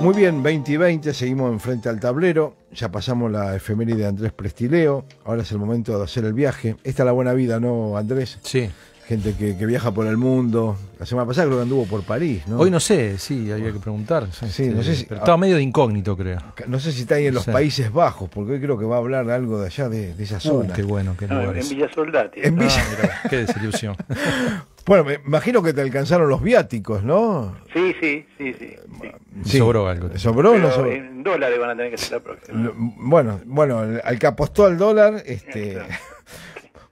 Muy bien, 20 y 20, seguimos enfrente al tablero, ya pasamos la efeméride de Andrés Prestileo, ahora es el momento de hacer el viaje. Esta es la buena vida, ¿no, Andrés? Sí. Gente que viaja por el mundo. La semana pasada creo que anduvo por París, ¿no? Hoy no sé, sí, había que preguntar. Sí, no sé si, pero estaba medio de incógnito, creo. No sé si está ahí en los Países Bajos, porque hoy creo que va a hablar algo de allá, de esa zona. Qué bueno, qué lugar en Villa Soldati. En Villa... mirá, qué desilusión. Bueno, me imagino que te alcanzaron los viáticos, ¿no? Sí. Sí. Sobró algo. ¿Sobró o no Pero sobró? en dólares van a tener que ser la próxima. Bueno, al que apostó al dólar,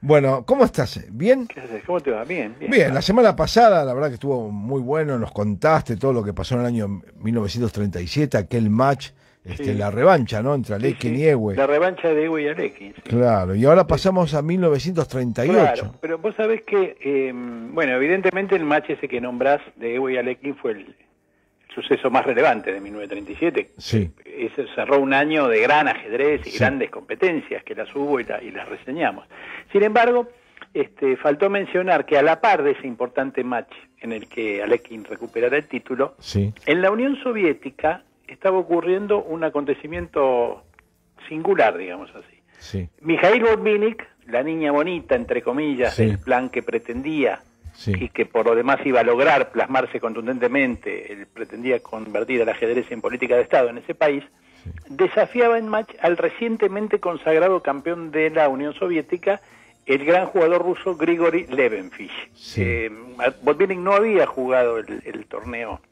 Bueno, ¿cómo estás? ¿Bien? ¿Qué haces? ¿Cómo te va? Bien. Bien, la semana pasada la verdad que estuvo muy bueno, nos contaste todo lo que pasó en el año 1937, aquel match, Sí. la revancha, ¿no? Entre Alekhine y Ewell. La revancha de Ewell y Alekhine. Sí. Claro, y ahora pasamos a 1938. Claro, pero vos sabés que, bueno, evidentemente el match ese que nombrás de Ewell y Alekhine fue el suceso más relevante de 1937. Sí. Ese cerró un año de gran ajedrez y Sí. grandes competencias, que las hubo y las reseñamos. Sin embargo, faltó mencionar que a la par de ese importante match en el que Alekhine recuperara el título, Sí. en la Unión Soviética estaba ocurriendo un acontecimiento singular, digamos así. Sí. Mikhail Botvinnik, la niña bonita, entre comillas, Sí. del plan que pretendía Sí. y que por lo demás iba a lograr plasmarse contundentemente, él pretendía convertir al ajedrez en política de Estado en ese país, desafiaba en match al recientemente consagrado campeón de la Unión Soviética, el gran jugador ruso Grigori Levenfish. Sí. Botvinnik no había jugado el torneo,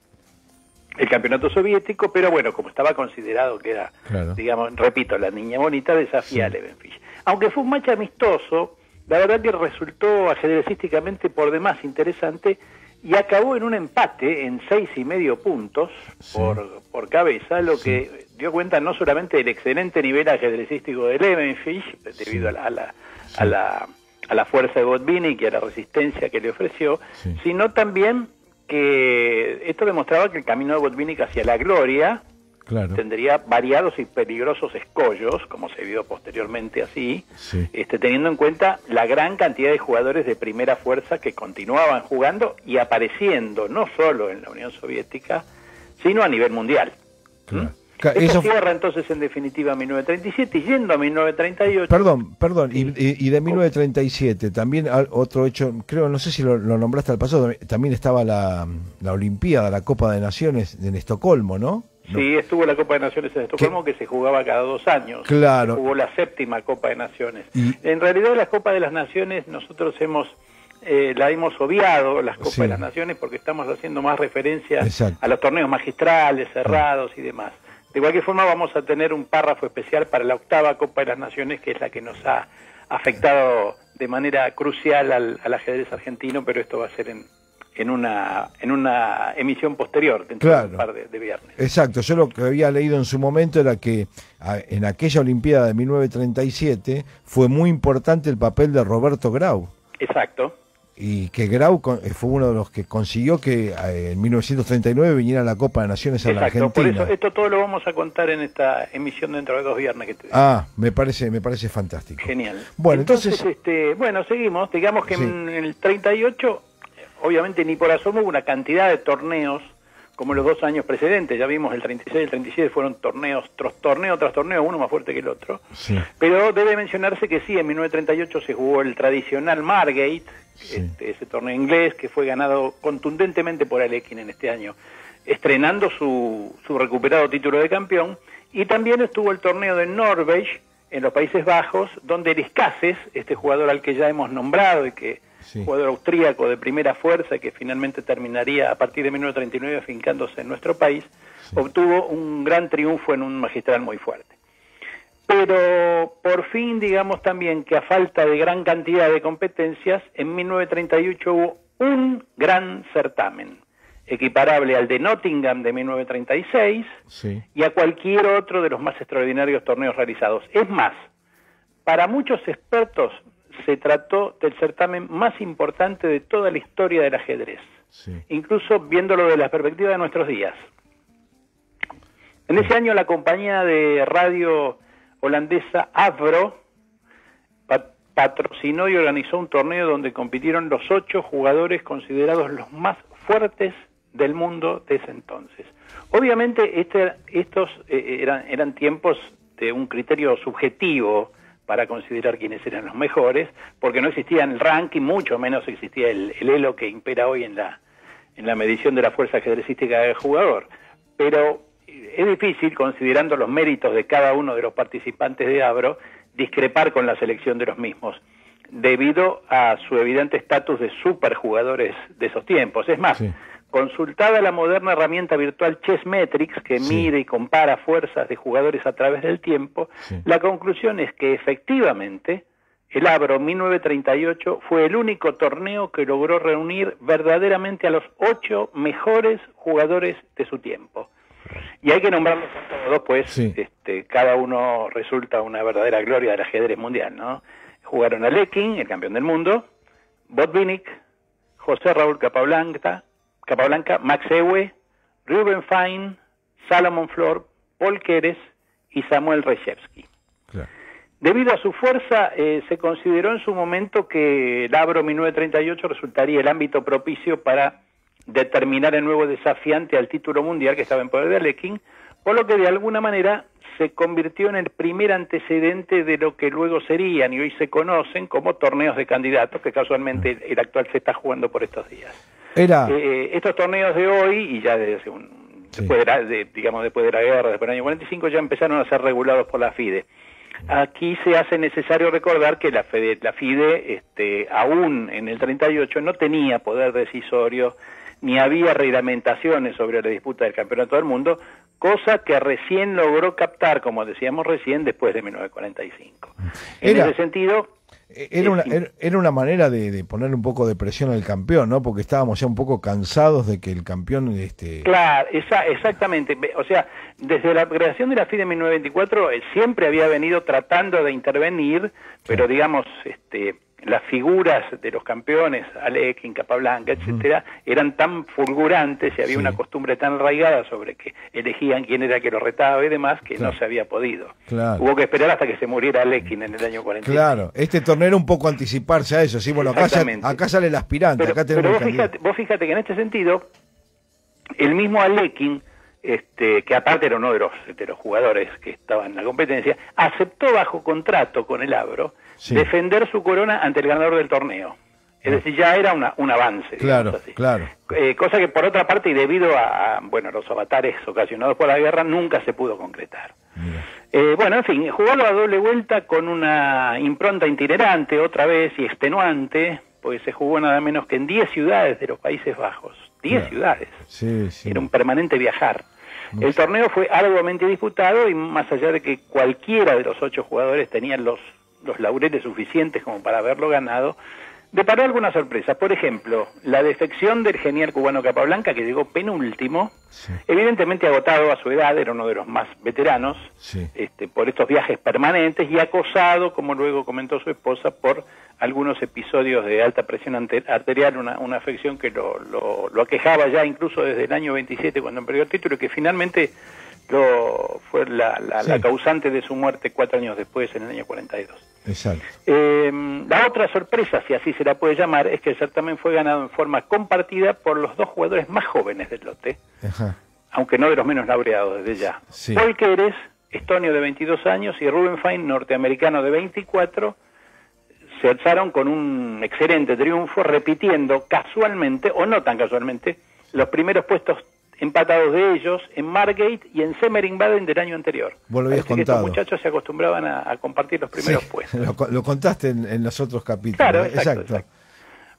el campeonato soviético, pero bueno, como estaba considerado que era, Claro. digamos, repito, la niña bonita, desafía a Levenfish. Aunque fue un match amistoso, la verdad que resultó ajedrecísticamente por demás interesante y acabó en un empate en 6,5 puntos por cabeza, lo que dio cuenta no solamente del excelente nivel ajedrecístico de Levenfish, debido a la fuerza de Botvinnik y a la resistencia que le ofreció, sino también que esto demostraba que el camino de Botvinnik hacia la gloria Claro. tendría variados y peligrosos escollos, como se vio posteriormente así, Sí. teniendo en cuenta la gran cantidad de jugadores de primera fuerza que continuaban jugando y apareciendo no solo en la Unión Soviética, sino a nivel mundial. Claro. Esto Eso cierra entonces en definitiva 1937 y yendo a 1938... Perdón, y de 1937 también otro hecho, creo, no sé si lo nombraste al pasado, también estaba la Olimpiada, la Copa de Naciones en Estocolmo, ¿no? Sí, estuvo la Copa de Naciones en Estocolmo, que se jugaba cada 2 años. Claro. Se jugó la 7ª Copa de Naciones. Y... En realidad la Copa de las Naciones nosotros la hemos obviado, las Copas de las Naciones, porque estamos haciendo más referencia a los torneos magistrales, cerrados y demás. De cualquier forma vamos a tener un párrafo especial para la 8ª Copa de las Naciones, que es la que nos ha afectado de manera crucial al ajedrez argentino, pero esto va a ser en una emisión posterior, dentro de un par de viernes. Exacto, yo lo que había leído en su momento era que en aquella Olimpiada de 1937 fue muy importante el papel de Roberto Grau. Exacto. Y que Grau fue uno de los que consiguió que en 1939 viniera la Copa de Naciones a la Argentina. Por eso esto todo lo vamos a contar en esta emisión dentro de 2 viernes que te digo. Me parece fantástico. Genial. Bueno, entonces bueno, seguimos. Digamos que en el 38, obviamente ni por asomo hubo una cantidad de torneos como los 2 años precedentes. Ya vimos el 36 y el 37 fueron torneo tras torneo, uno más fuerte que el otro. Sí. Pero debe mencionarse que sí, en 1938 se jugó el tradicional Margate, ese torneo inglés que fue ganado contundentemente por Alekhine en este año, estrenando su recuperado título de campeón. Y también estuvo el torneo de Norwich en los Países Bajos, donde Eris Cases, este jugador al que ya hemos nombrado y que jugador austríaco de primera fuerza que finalmente terminaría a partir de 1939 afincándose en nuestro país, obtuvo un gran triunfo en un magistral muy fuerte. Pero por fin, digamos también que a falta de gran cantidad de competencias, en 1938 hubo un gran certamen, equiparable al de Nottingham de 1936 y a cualquier otro de los más extraordinarios torneos realizados. Es más, para muchos expertos se trató del certamen más importante de toda la historia del ajedrez, incluso viéndolo desde la perspectiva de nuestros días. En ese año la compañía de radio holandesa Avro patrocinó y organizó un torneo donde compitieron los 8 jugadores considerados los más fuertes del mundo de ese entonces. Obviamente estos eran tiempos de un criterio subjetivo para considerar quiénes eran los mejores, porque no existía el ranking, mucho menos existía el elo que impera hoy en la medición de la fuerza ajedrecística del jugador. Pero es difícil, considerando los méritos de cada uno de los participantes de Avro, discrepar con la selección de los mismos, debido a su evidente estatus de superjugadores de esos tiempos. Es más, sí, consultada la moderna herramienta virtual Chessmetrics, que sí, mide y compara fuerzas de jugadores a través del tiempo, sí, la conclusión es que efectivamente el Avro 1938 fue el único torneo que logró reunir verdaderamente a los 8 mejores jugadores de su tiempo. Y hay que nombrarlos a todos, pues sí, cada uno resulta una verdadera gloria del ajedrez mundial, ¿no? Jugaron Alekhine, el campeón del mundo, Botvinnik, José Raúl Capablanca, Max Euwe, Ruben Fine, Salomon Flohr, Paul Keres y Samuel Reshevsky. Claro. Debido a su fuerza, se consideró en su momento que el Avro 1938 resultaría el ámbito propicio para determinar el nuevo desafiante al título mundial que estaba en poder de Alekhine, por lo que de alguna manera se convirtió en el primer antecedente de lo que luego serían y hoy se conocen como torneos de candidatos, que casualmente el actual se está jugando por estos días. Estos torneos de hoy, y ya desde sí, después de la guerra, después del año 45, ya empezaron a ser regulados por la FIDE. Aquí se hace necesario recordar que la FIDE aún en el 38 no tenía poder decisorio, ni había reglamentaciones sobre la disputa del campeonato del mundo, cosa que recién logró captar, como decíamos recién, después de 1945. En ese sentido... Era una manera de poner un poco de presión al campeón, ¿no? Porque estábamos ya un poco cansados de que el campeón... Claro, exactamente. O sea, desde la creación de la FIDE en 1924 siempre había venido tratando de intervenir, pero digamos... las figuras de los campeones, Alekhine, Capablanca, etcétera, eran tan fulgurantes y había una costumbre tan arraigada sobre que elegían quién era que lo retaba y demás, que no se había podido. Claro. Hubo que esperar hasta que se muriera Alekhine en el año 40. Claro, este torneo era un poco anticiparse a eso, sí, bueno, acá sale el aspirante, acá tenemos pero vos fíjate que en este sentido, el mismo Alekhine, que aparte era uno de los jugadores que estaban en la competencia, aceptó bajo contrato con el Avro defender su corona ante el ganador del torneo. Es decir, ya era un avance. Claro, así. Claro. Cosa que por otra parte, y debido a los avatares ocasionados por la guerra, nunca se pudo concretar. Bueno, en fin, jugó la doble vuelta con una impronta itinerante otra vez y extenuante, pues se jugó nada menos que en 10 ciudades de los Países Bajos. 10 ciudades. Sí. Era un permanente viajar. El torneo fue arduamente disputado y más allá de que cualquiera de los 8 jugadores tenían los laureles suficientes como para haberlo ganado, deparó algunas sorpresas. Por ejemplo, la defección del genial cubano Capablanca, que llegó penúltimo, evidentemente agotado a su edad, era uno de los más veteranos, por estos viajes permanentes, y acosado, como luego comentó su esposa, por algunos episodios de alta presión arterial, una afección que lo aquejaba ya incluso desde el año 27 cuando perdió el título, y que finalmente fue la causante de su muerte 4 años después, en el año 42. Exacto. La otra sorpresa, si así se la puede llamar, es que el certamen fue ganado en forma compartida por los 2 jugadores más jóvenes del lote, aunque no de los menos laureados desde ya. Paul Keres, estonio de 22 años, y Ruben Fine, norteamericano de 24, se alzaron con un excelente triunfo, repitiendo casualmente, o no tan casualmente, los primeros puestos empatados de ellos en Margate y en Semmering-Baden del año anterior. Vos lo habías contado. Estos muchachos se acostumbraban a compartir los primeros puestos. Lo contaste en los otros capítulos. Claro, exacto.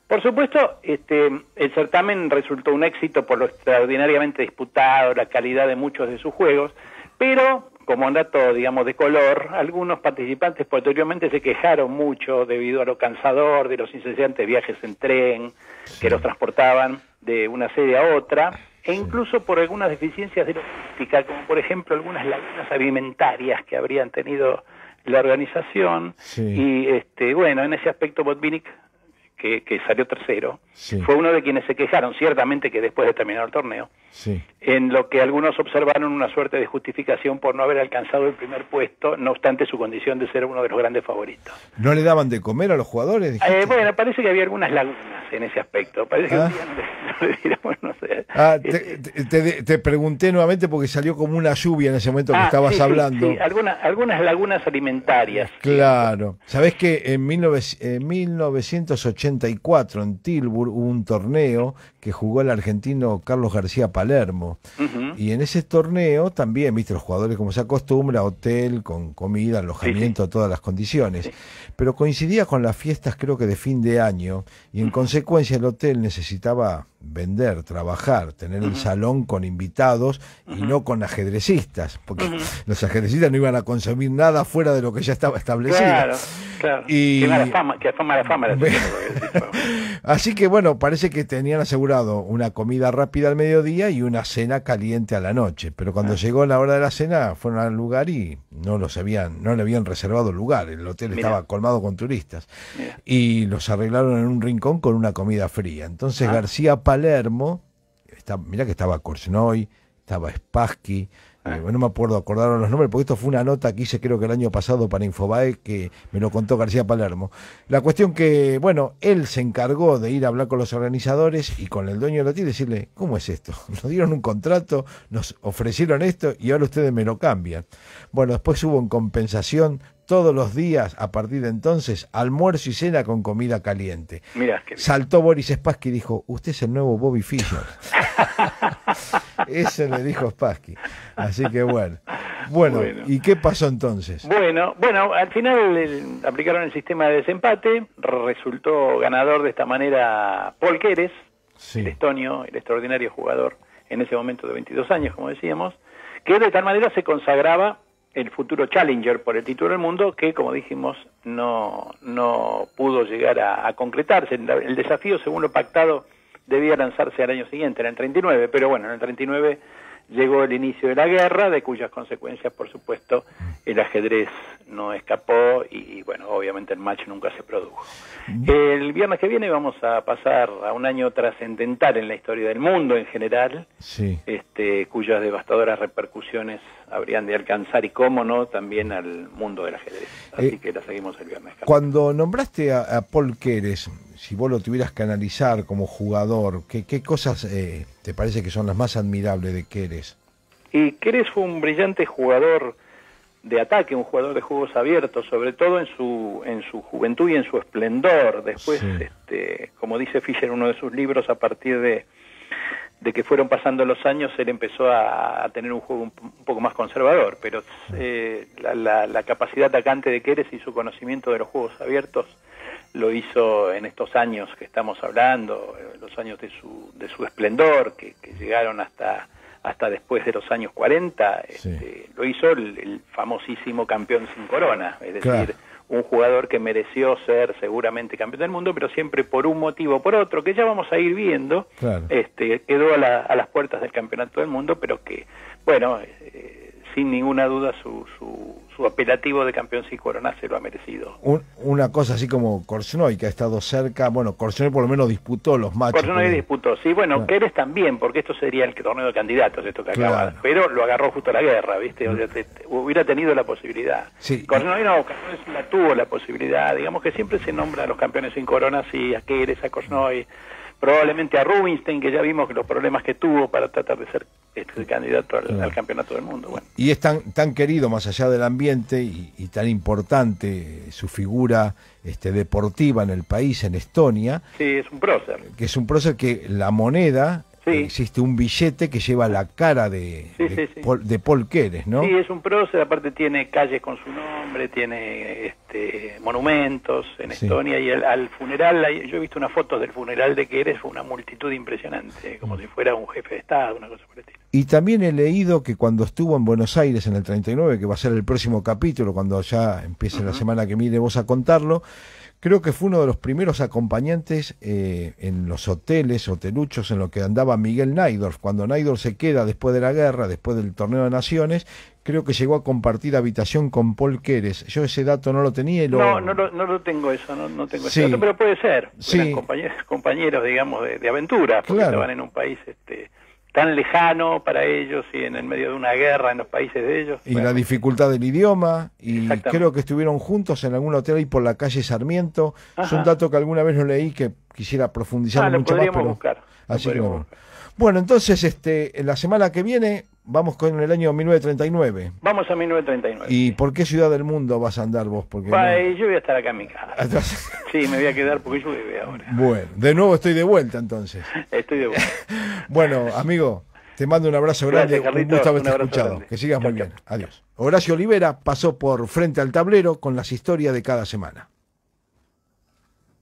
Por supuesto, el certamen resultó un éxito por lo extraordinariamente disputado, la calidad de muchos de sus juegos, pero, como un dato, digamos, de color, algunos participantes posteriormente se quejaron mucho debido a lo cansador de los incesantes viajes en tren, que los transportaban de una sede a otra, e incluso por algunas deficiencias de logística, como por ejemplo algunas lagunas alimentarias que habrían tenido la organización, y bueno, en ese aspecto Botvinnik, que salió tercero, Sí. fue uno de quienes se quejaron, ciertamente que después de terminar el torneo, Sí. en lo que algunos observaron una suerte de justificación por no haber alcanzado el primer puesto, no obstante su condición de ser uno de los grandes favoritos. ¿No le daban de comer a los jugadores? dijiste? Bueno, parece que había algunas lagunas en ese aspecto. Parece que un día no le dieron, bueno, no sé. Te pregunté nuevamente porque salió como una lluvia en ese momento que estabas sí, hablando. Sí, algunas lagunas alimentarias. Claro. Sabés que en 1984 en Tilburg hubo un torneo que jugó el argentino Carlos García Palermo. Uh-huh. Y en ese torneo también, viste, los jugadores como se acostumbra, hotel, con comida, alojamiento, todas las condiciones. Sí. Pero coincidía con las fiestas, creo que de fin de año, y en consecuencia el hotel necesitaba vender, trabajar, tener el salón con invitados y no con ajedrecistas, porque los ajedrecistas no iban a consumir nada fuera de lo que ya estaba establecido. Claro, claro. Y... Qué mala fama era ese tipo. Así que bueno, parece que tenían asegurado una comida rápida al mediodía y una cena caliente a la noche, pero cuando llegó la hora de la cena fueron al lugar y no le habían reservado el lugar, el hotel estaba colmado con turistas. Mira. Y los arreglaron en un rincón con una comida fría. Entonces García Palermo, mirá que estaba Korchnoi, estaba Spassky, no me acuerdo acordaron los nombres, porque esto fue una nota que hice creo que el año pasado para Infobae, que me lo contó García Palermo. La cuestión que, bueno, él se encargó de ir a hablar con los organizadores y con el dueño del hotel y decirle, ¿cómo es esto? Nos dieron un contrato, nos ofrecieron esto y ahora ustedes me lo cambian. Bueno, después hubo en compensación todos los días, a partir de entonces, almuerzo y cena con comida caliente. Mirá, qué bien. Saltó Boris Spassky y dijo, usted es el nuevo Bobby Fischer. Eso le dijo Spassky. Así que bueno. Bueno, ¿y qué pasó entonces? Bueno, al final aplicaron el sistema de desempate, resultó ganador de esta manera Paul Keres, el estonio, el extraordinario jugador en ese momento de 22 años, como decíamos, que de tal manera se consagraba el futuro Challenger por el título del mundo, que como dijimos no pudo llegar a concretarse. El desafío, según lo pactado, debía lanzarse al año siguiente, en el 39, pero bueno, en el 39 llegó el inicio de la guerra, de cuyas consecuencias, por supuesto, el ajedrez no escapó y bueno, obviamente el match nunca se produjo. El viernes que viene vamos a pasar a un año trascendental en la historia del mundo en general, cuyas devastadoras repercusiones habrían de alcanzar, y cómo no, también al mundo del ajedrez. Así que la seguimos el viernes. Cuando nombraste a Paul Keres, si vos lo tuvieras que analizar como jugador, ¿qué cosas te parece que son las más admirables de Keres? Y Keres fue un brillante jugador de ataque, un jugador de juegos abiertos, sobre todo en su juventud y en su esplendor. Después, como dice Fischer en uno de sus libros, a partir de que fueron pasando los años, él empezó a tener un juego un poco más conservador, pero la capacidad atacante de Keres y su conocimiento de los juegos abiertos lo hizo en estos años que estamos hablando, los años de su esplendor, que llegaron hasta después de los años 40, lo hizo el famosísimo campeón sin corona, es decir, un jugador que mereció ser seguramente campeón del mundo, pero siempre por un motivo o por otro, que ya vamos a ir viendo, quedó a las puertas del campeonato del mundo, pero que, bueno, sin ninguna duda su apelativo de campeón sin corona se lo ha merecido. Una cosa así como Korchnoi, que ha estado cerca, bueno, Korchnoi por lo menos disputó los matches. Korchnoi disputó, sí, bueno, Keres también, porque esto sería el torneo de candidatos, esto que acaba, pero lo agarró justo la guerra, ¿viste? O sea, hubiera tenido la posibilidad. Korchnoi no la tuvo la posibilidad, digamos que siempre se nombra a los campeones sin corona, sí, a Keres, a Korchnoi, probablemente a Rubinstein, que ya vimos que los problemas que tuvo para tratar de ser candidato al campeonato del mundo. Bueno. Y es tan querido, más allá del ambiente, y tan importante su figura deportiva en el país, en Estonia. Sí, es un prócer. Que es un prócer que la moneda, existe un billete que lleva la cara de Paul Keres, ¿no? Sí, es un prócer, aparte tiene calles con su nombre, tiene monumentos en Estonia, y al funeral, yo he visto unas fotos del funeral de Keres, fue una multitud impresionante, como si fuera un jefe de Estado, una cosa por el estilo. Y también he leído que cuando estuvo en Buenos Aires en el 39, que va a ser el próximo capítulo, cuando ya empiece la semana que viene vos a contarlo, Creo que fue uno de los primeros acompañantes en los hoteles, hoteluchos, en lo que andaba Miguel Naidorf. Cuando Naidorf se queda después de la guerra, después del Torneo de Naciones, creo que llegó a compartir habitación con Paul Keres. Yo ese dato no lo tenía y No lo tengo eso, no tengo Sí. ese dato, pero puede ser. Sí. Eran compañeros, digamos, de aventura, porque Claro. estaban en un país tan lejano para ellos y en el medio de una guerra en los países de ellos. y Bueno, la dificultad del idioma, y Exactamente. creo que estuvieron juntos en algún hotel ahí por la calle Sarmiento. Es Ajá. un dato que alguna vez lo leí que quisiera profundizar lo mucho más, podríamos pero buscar. lo así que podríamos no. buscar. Bueno, entonces en la semana que viene vamos con el año 1939. Vamos a 1939. ¿Y por qué ciudad del mundo vas a andar vos? Porque Yo voy a estar acá en mi casa. Atrás- Sí, me voy a quedar porque llueve ahora. Bueno, de nuevo estoy de vuelta entonces. Estoy de vuelta. Bueno, amigo, te mando un abrazo grande, Gracias, Carlitos, un gusto un haberte abrazo escuchado. grande. Que sigas muy Chau, bien. chau. Adiós. Horacio Olivera pasó por Frente al Tablero con las historias de cada semana.